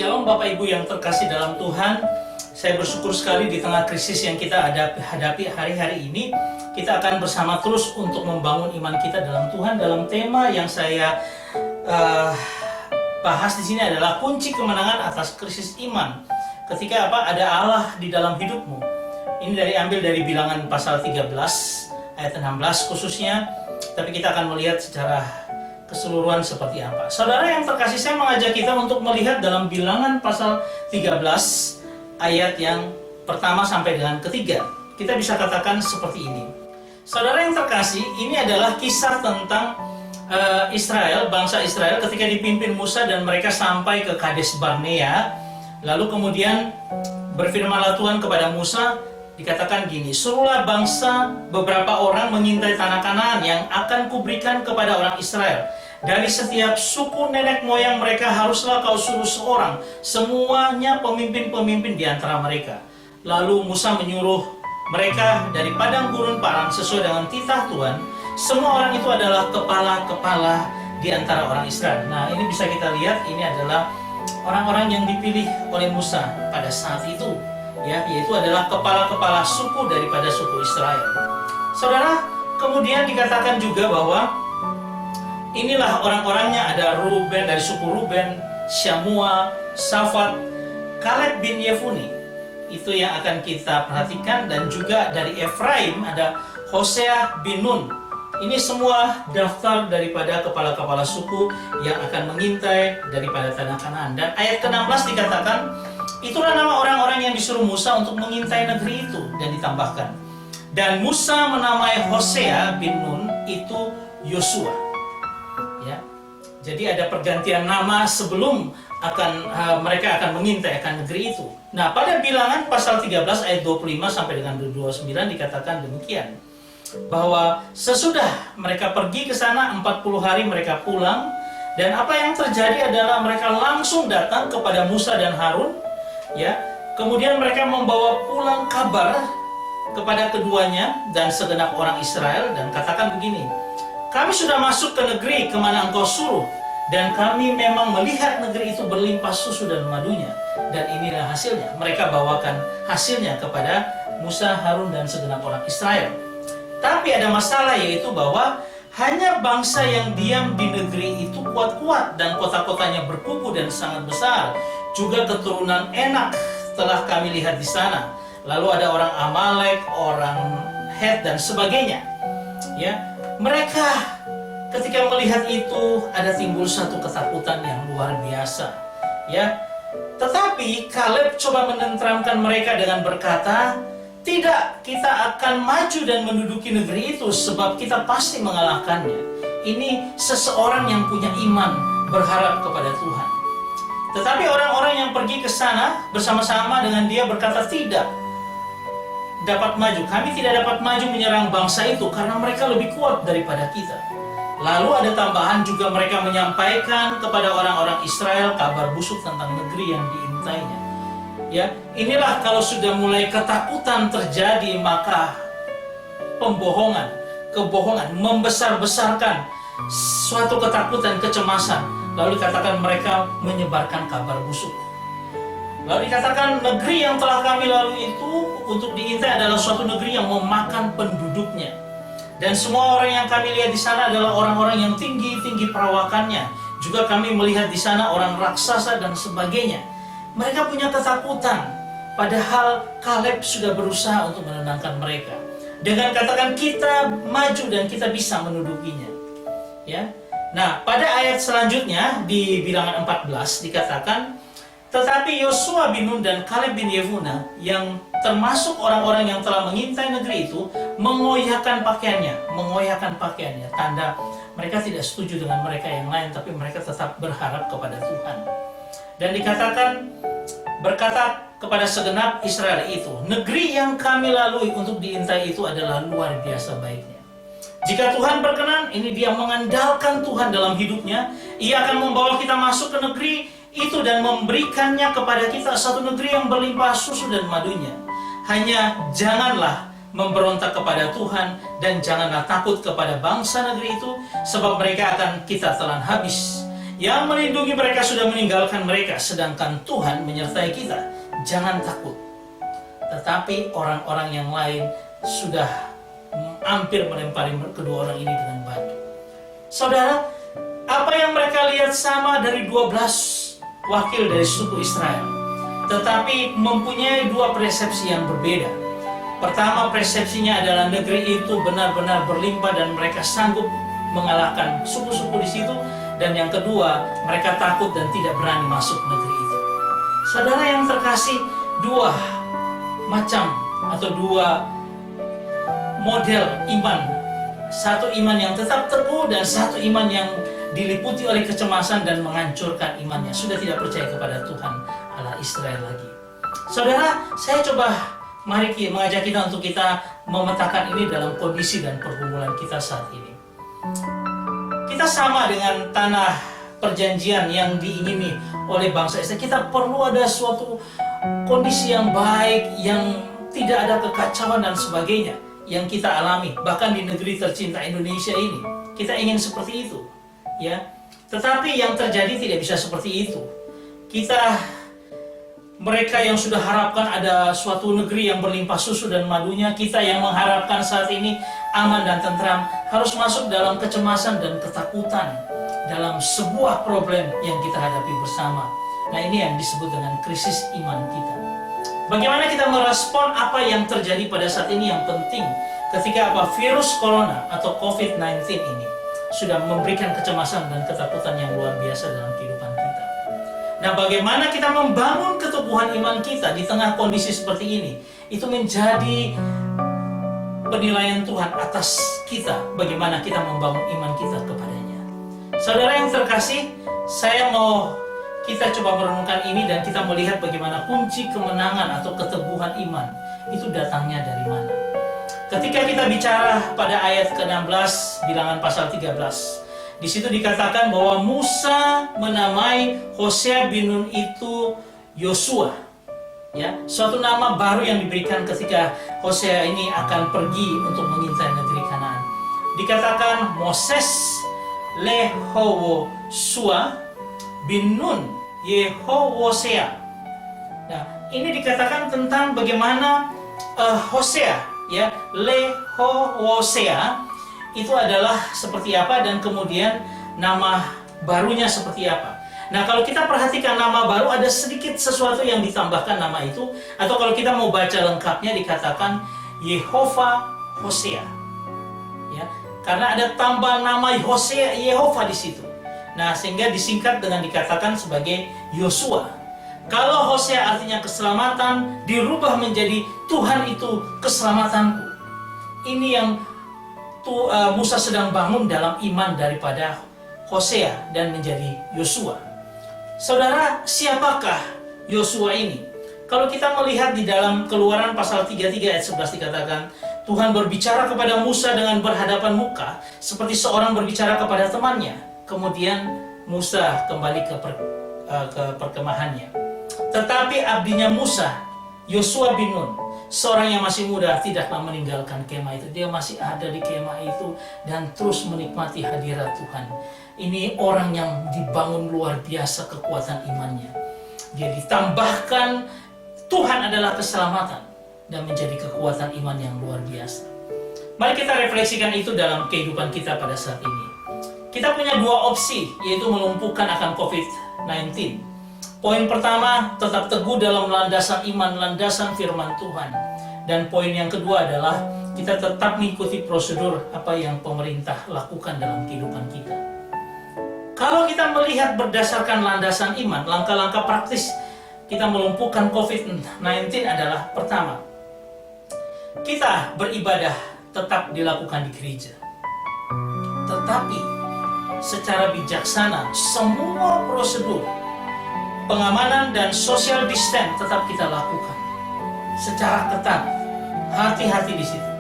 Shalom Bapak Ibu yang terkasih dalam Tuhan. Saya bersyukur sekali di tengah krisis yang kita hadapi hari-hari ini, kita akan bersama terus untuk membangun iman kita dalam Tuhan. Dalam tema yang saya bahas di sini adalah kunci kemenangan atas krisis iman. Ketika ada Allah di dalam hidupmu. Ini diambil dari Bilangan pasal 13 ayat 16 khususnya, tapi kita akan melihat secara keseluruhan seperti apa. Saudara yang terkasih, saya mengajak kita untuk melihat dalam Bilangan pasal 13 ayat yang pertama sampai dengan ketiga. Kita bisa katakan seperti ini. Saudara yang terkasih, ini adalah kisah tentang Israel, bangsa Israel ketika dipimpin Musa dan mereka sampai ke Kades Barnea. Lalu kemudian berfirmanlah Tuhan kepada Musa, dikatakan gini, suruhlah bangsa beberapa orang mengintai tanah Kanaan yang akan kuberikan kepada orang Israel. Dari setiap suku nenek moyang mereka haruslah kau suruh seorang, semuanya pemimpin-pemimpin di antara mereka. Lalu Musa menyuruh mereka dari padang gurun Paran sesuai dengan titah Tuhan. Semua orang itu adalah kepala-kepala di antara orang Israel. Nah, ini bisa kita lihat, ini adalah orang-orang yang dipilih oleh Musa pada saat itu, ya, yaitu adalah kepala-kepala suku daripada suku Israel. Saudara, kemudian dikatakan juga bahwa inilah orang-orangnya, ada Ruben dari suku Ruben, Syamua, Safat, Kaleb bin Yefune. Itu yang akan kita perhatikan. Dan juga dari Efraim ada Hosea bin Nun. Ini semua daftar daripada kepala-kepala suku yang akan mengintai daripada tanah Kanaan. Dan ayat ke-16 dikatakan, itulah nama orang-orang yang disuruh Musa untuk mengintai negeri itu. Dan ditambahkan, dan Musa menamai Hosea bin Nun itu Yosua. Ya, jadi ada pergantian nama sebelum mereka akan mengintai akan negeri itu. Nah, pada Bilangan pasal 13 ayat 25 sampai dengan 29 dikatakan demikian, bahwa sesudah mereka pergi ke sana 40 hari mereka pulang, dan apa yang terjadi adalah mereka langsung datang kepada Musa dan Harun, ya. Kemudian mereka membawa pulang kabar kepada keduanya dan segenap orang Israel dan katakan begini, kami sudah masuk ke negeri kemana engkau suruh, dan kami memang melihat negeri itu berlimpah susu dan madunya. Dan inilah hasilnya. Mereka bawakan hasilnya kepada Musa, Harun, dan segenap orang Israel. Tapi ada masalah, yaitu bahwa hanya bangsa yang diam di negeri itu kuat-kuat, dan kota-kotanya berkubu dan sangat besar. Juga keturunan Enak telah kami lihat di sana. Lalu ada orang Amalek, orang Het, dan sebagainya. Ya. Mereka ketika melihat itu ada timbul satu ketakutan yang luar biasa, ya. Tetapi Kaleb coba menenteramkan mereka dengan berkata, tidak, kita akan maju dan menduduki negeri itu sebab kita pasti mengalahkannya. Ini seseorang yang punya iman, berharap kepada Tuhan. Tetapi orang-orang yang pergi ke sana bersama-sama dengan dia berkata, tidak dapat maju. Kami tidak dapat maju menyerang bangsa itu karena mereka lebih kuat daripada kita. Lalu ada tambahan juga, mereka menyampaikan kepada orang-orang Israel kabar busuk tentang negeri yang diintainya. Ya, inilah kalau sudah mulai ketakutan terjadi, maka pembohongan, kebohongan, membesar-besarkan suatu ketakutan, kecemasan. Lalu dikatakan mereka menyebarkan kabar busuk. Lalu dikatakan negeri yang telah kami lalui itu untuk diintai adalah suatu negeri yang memakan penduduknya. Dan semua orang yang kami lihat di sana adalah orang-orang yang tinggi-tinggi perawakannya. Juga kami melihat di sana orang raksasa dan sebagainya. Mereka punya ketakutan. Padahal Kaleb sudah berusaha untuk menenangkan mereka. Dengan katakan kita maju dan kita bisa mendudukinya. Ya. Nah, pada ayat selanjutnya di Bilangan 14 dikatakan, tetapi Yosua bin Nun dan Kaleb bin Yefune yang termasuk orang-orang yang telah mengintai negeri itu mengoyakkan pakaiannya, tanda mereka tidak setuju dengan mereka yang lain, tapi mereka tetap berharap kepada Tuhan. Dan dikatakan, berkata kepada segenap Israel itu, negeri yang kami lalui untuk diintai itu adalah luar biasa baiknya. Jika Tuhan berkenan, ini dia mengandalkan Tuhan dalam hidupnya, ia akan membawa kita masuk ke negeri itu dan memberikannya kepada kita, satu negeri yang berlimpah susu dan madunya. Hanya janganlah memberontak kepada Tuhan dan janganlah takut kepada bangsa negeri itu, sebab mereka akan kita telan habis. Yang melindungi mereka sudah meninggalkan mereka, sedangkan Tuhan menyertai kita. Jangan takut. Tetapi orang-orang yang lain sudah hampir melempari kedua orang ini dengan batu. Saudara, apa yang mereka lihat sama dari 12 wakil dari suku Israel, tetapi mempunyai dua persepsi yang berbeda. Pertama, persepsinya adalah negeri itu benar-benar berlimpah dan mereka sanggup mengalahkan suku-suku di situ. Dan yang kedua, mereka takut dan tidak berani masuk negeri itu. Saudara yang terkasih, dua macam atau dua model iman. Satu iman yang tetap teguh dan satu iman yang diliputi oleh kecemasan dan menghancurkan imannya. Sudah tidak percaya kepada Tuhan Allah Israel lagi. Saudara, saya coba mengajak kita untuk kita memetakan ini dalam kondisi dan pergumulan kita saat ini. Kita sama dengan tanah perjanjian yang diingini oleh bangsa Israel. Kita perlu ada suatu kondisi yang baik, yang tidak ada kekacauan dan sebagainya yang kita alami. Bahkan di negeri tercinta Indonesia ini, kita ingin seperti itu, ya. Tetapi yang terjadi tidak bisa seperti itu. Mereka yang sudah harapkan ada suatu negeri yang berlimpah susu dan madunya, kita yang mengharapkan saat ini aman dan tentram, harus masuk dalam kecemasan dan ketakutan dalam sebuah problem yang kita hadapi bersama. Nah, ini yang disebut dengan krisis iman kita. Bagaimana kita merespon apa yang terjadi pada saat ini yang penting ketika virus corona atau COVID-19 ini sudah memberikan kecemasan dan ketakutan yang luar biasa dalam kehidupan kita. Nah, bagaimana kita membangun keteguhan iman kita di tengah kondisi seperti ini? Itu menjadi penilaian Tuhan atas kita, bagaimana kita membangun iman kita kepadanya. Saudara yang terkasih, saya mau kita coba merenungkan ini dan kita melihat bagaimana kunci kemenangan atau keteguhan iman itu datangnya dari mana. Ketika kita bicara pada ayat ke-16, bilangan pasal 13, di situ dikatakan bahwa Musa menamai Hosea bin Nun itu Yosua. Ya, suatu nama baru yang diberikan ketika Hosea ini akan pergi untuk mengintai negeri Kanaan. Dikatakan Moses Lehowosua bin Nun Yehowosea. Nah, ini dikatakan tentang bagaimana Hosea, ya, Lehowosea itu adalah seperti apa dan kemudian nama barunya seperti apa. Nah, kalau kita perhatikan nama baru ada sedikit sesuatu yang ditambahkan nama itu, atau kalau kita mau baca lengkapnya dikatakan Yehova Hosea. Ya, karena ada tambah nama Hosea Yehova di situ. Nah, sehingga disingkat dengan dikatakan sebagai Yosua. Kalau Hosea artinya keselamatan, dirubah menjadi Tuhan itu keselamatanku. Ini yang Musa sedang bangun dalam iman daripada Hosea dan menjadi Yosua. Saudara, siapakah Yosua ini? Kalau kita melihat di dalam Keluaran pasal 33 ayat 11 dikatakan, Tuhan berbicara kepada Musa dengan berhadapan muka, seperti seorang berbicara kepada temannya. Kemudian Musa kembali ke perkemahannya. Tetapi abdinya Musa, Yosua bin Nun, seorang yang masih muda, tidaklah meninggalkan kemah itu. Dia masih ada di kemah itu dan terus menikmati hadirat Tuhan. Ini orang yang dibangun luar biasa kekuatan imannya. Dia ditambahkan Tuhan adalah keselamatan dan menjadi kekuatan iman yang luar biasa. Mari kita refleksikan itu dalam kehidupan kita pada saat ini. Kita punya dua opsi, yaitu melumpuhkan akan COVID-19. Poin pertama, tetap teguh dalam landasan iman, landasan firman Tuhan. Dan poin yang kedua adalah kita tetap mengikuti prosedur apa yang pemerintah lakukan dalam kehidupan kita. Kalau kita melihat berdasarkan landasan iman, langkah-langkah praktis kita melumpuhkan COVID-19 adalah pertama, kita beribadah tetap dilakukan di gereja. Tetapi secara bijaksana, semua prosedur pengamanan dan social distance tetap kita lakukan secara ketat. Hati-hati di situ.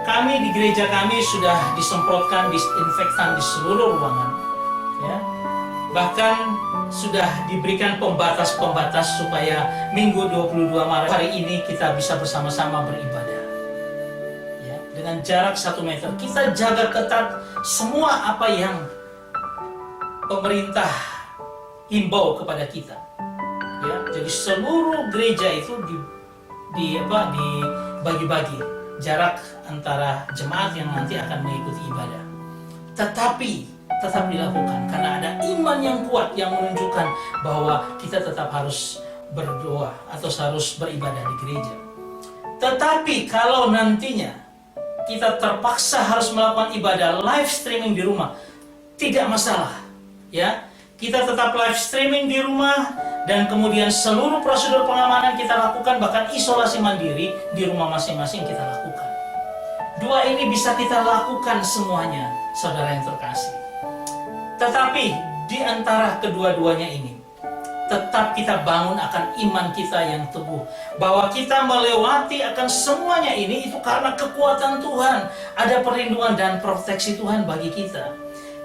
Kami di gereja kami sudah disemprotkan disinfektan di seluruh ruangan, ya. Bahkan sudah diberikan pembatas-pembatas supaya Minggu 22 Maret hari ini kita bisa bersama-sama beribadah, ya, dengan jarak 1 meter. Kita jaga ketat semua apa yang pemerintah himbau kepada kita, ya, jadi seluruh gereja itu dibagi-bagi jarak antara jemaat yang nanti akan mengikuti ibadah. Tetapi tetap dilakukan karena ada iman yang kuat yang menunjukkan bahwa kita tetap harus berdoa atau harus beribadah di gereja. Tetapi kalau nantinya kita terpaksa harus melakukan ibadah live streaming di rumah, tidak masalah, ya. Kita tetap live streaming di rumah dan kemudian seluruh prosedur pengamanan kita lakukan, bahkan isolasi mandiri di rumah masing-masing kita lakukan. Dua ini bisa kita lakukan semuanya, saudara yang terkasih. Tetapi di antara kedua-duanya ini, tetap kita bangun akan iman kita yang teguh, bahwa kita melewati akan semuanya ini itu karena kekuatan Tuhan, ada perlindungan dan proteksi Tuhan bagi kita.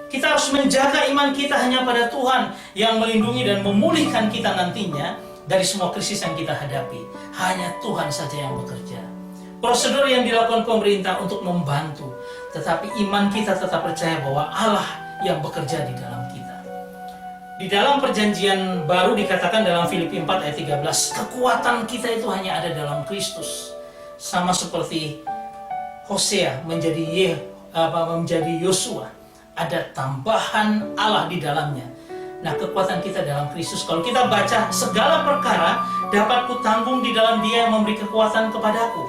Kita harus menjaga iman kita hanya pada Tuhan yang melindungi dan memulihkan kita nantinya dari semua krisis yang kita hadapi. Hanya Tuhan saja yang bekerja. Prosedur yang dilakukan pemerintah untuk membantu, tetapi iman kita tetap percaya bahwa Allah yang bekerja di dalam kita. Di dalam perjanjian baru dikatakan dalam Filipi 4 ayat 13, kekuatan kita itu hanya ada dalam Kristus. Sama seperti Hosea menjadi Yosua, ada tambahan Allah di dalamnya. Nah, kekuatan kita dalam Kristus. Kalau kita baca, segala perkara dapat kutanggung di dalam Dia yang memberi kekuatan kepadaku.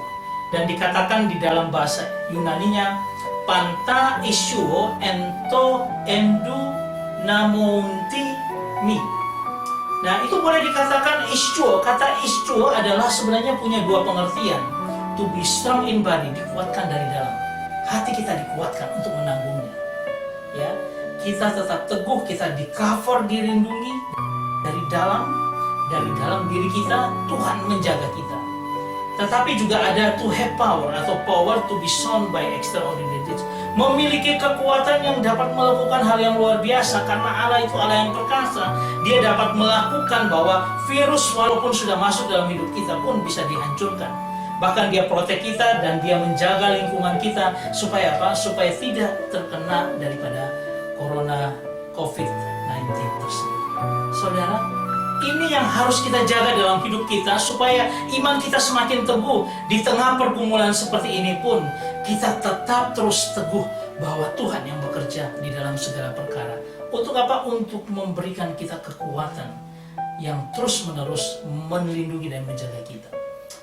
Dan dikatakan di dalam bahasa Yunaninya, panta issuo ento endu namunti mi. Nah, itu boleh dikatakan issuo. Kata issuo adalah sebenarnya punya dua pengertian. To be strong in body, dikuatkan dari dalam. Hati kita dikuatkan untuk menanggungnya. Ya, kita tetap teguh, kita di cover, dilindungi dari dalam diri kita. Tuhan menjaga kita. Tetapi juga ada to have power atau power to be shown by extraordinary deeds, memiliki kekuatan yang dapat melakukan hal yang luar biasa karena Allah itu Allah yang perkasa. Dia dapat melakukan bahwa virus walaupun sudah masuk dalam hidup kita pun bisa dihancurkan. Bahkan Dia protek kita dan Dia menjaga lingkungan kita supaya apa? Supaya tidak terkena daripada corona COVID-19 tersebut. Saudara, ini yang harus kita jaga dalam hidup kita supaya iman kita semakin teguh. Di tengah pergumulan seperti ini pun kita tetap terus teguh bahwa Tuhan yang bekerja di dalam segala perkara. Untuk apa? Untuk memberikan kita kekuatan yang terus-menerus melindungi dan menjaga kita.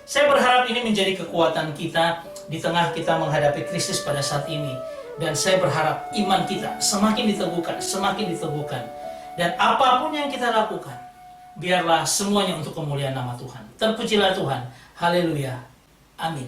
Saya berharap ini menjadi kekuatan kita di tengah kita menghadapi krisis pada saat ini. Dan saya berharap iman kita semakin diteguhkan. Dan apapun yang kita lakukan, biarlah semuanya untuk kemuliaan nama Tuhan. Terpujilah Tuhan. Haleluya. Amin.